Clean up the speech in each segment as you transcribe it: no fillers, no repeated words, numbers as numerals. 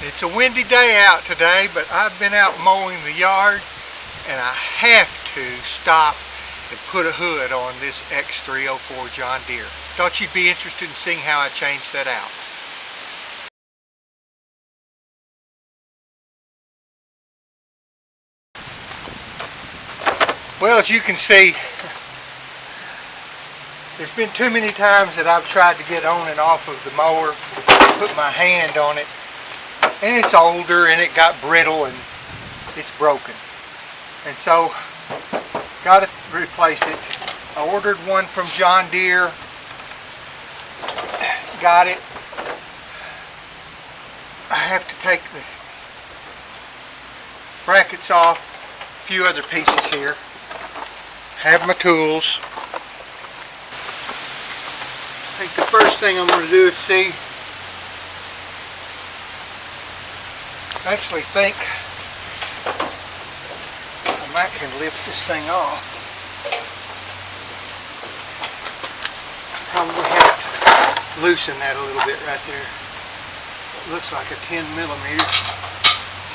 It's a windy day out today, but I've been out mowing the yard and I have to stop and put a hood on this X304 John Deere. Thought you'd be interested in seeing how I changed that out. Well, as you can see, there's been too many times that I've tried to get on and off of the mower, put my hand on it, and it's older and it got brittle and it's broken. And so, got to replace it. I ordered one from John Deere, got it. I have to take the brackets off, a few other pieces here. Have my tools. I think the first thing I'm going to do is see. I actually think I might can lift this thing off. Probably have to loosen that a little bit right there. It looks like a 10 millimeter.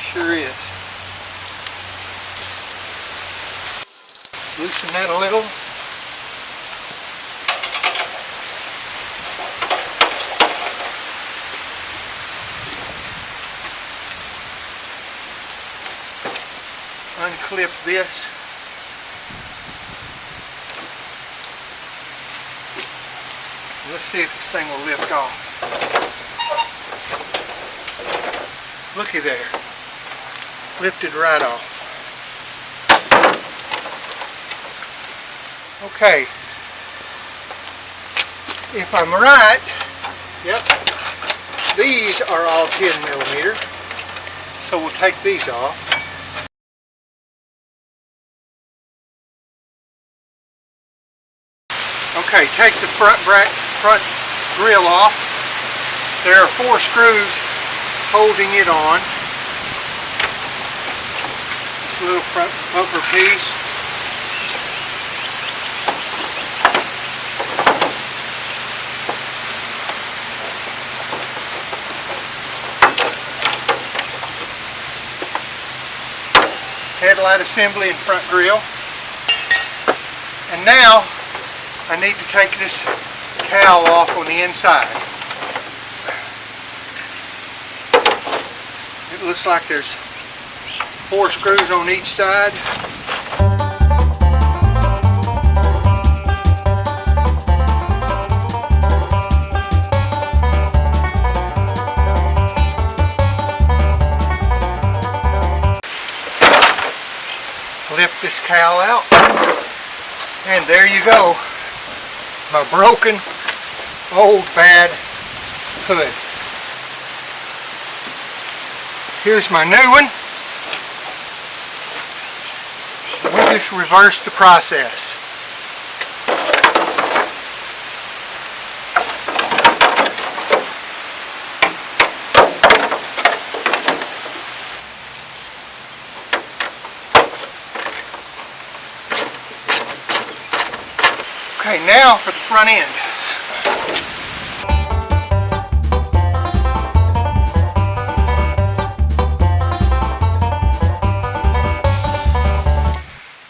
Sure is. Loosen that a little. Unclip this. Let's see if this thing will lift off. Looky there. Lifted right off. Okay. If I'm right, yep, these are all 10 millimeter. So we'll take these off. Okay, take the front grill off. There are 4 screws holding it on. This little front bumper piece. Headlight assembly and front grill. And now I need to take this cowl off on the inside. It looks like there's 4 screws on each side. Lift this cowl out, and there you go. My broken, old, bad hood. Here's my new one. We'll just reverse the process. Okay, now for the front end.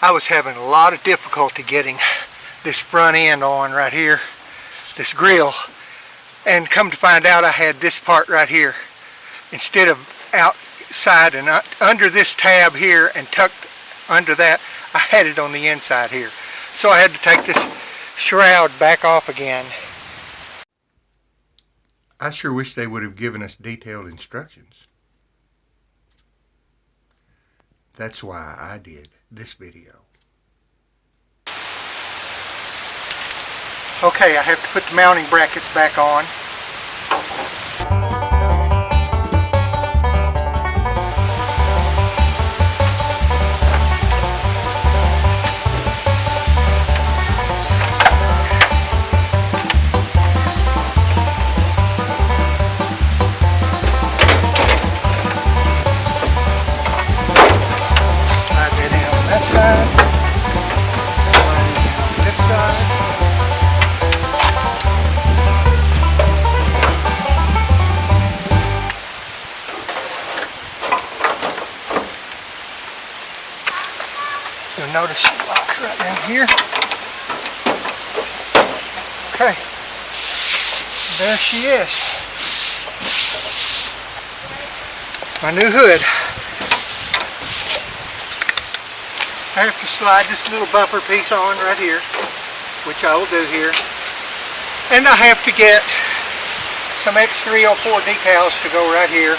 I was having a lot of difficulty getting this front end on right here, this grill, and come to find out I had this part right here instead of outside and under this tab here and tucked under that. I had it on the inside here, so I had to take this shroud back off again. I sure wish they would have given us detailed instructions. That's why I did this video. Okay, I have to put the mounting brackets back on. notice she locks right down here. Okay, there she is. My new hood. I have to slide this little bumper piece on right here, which I will do here. And I have to get some X304 decals to go right here.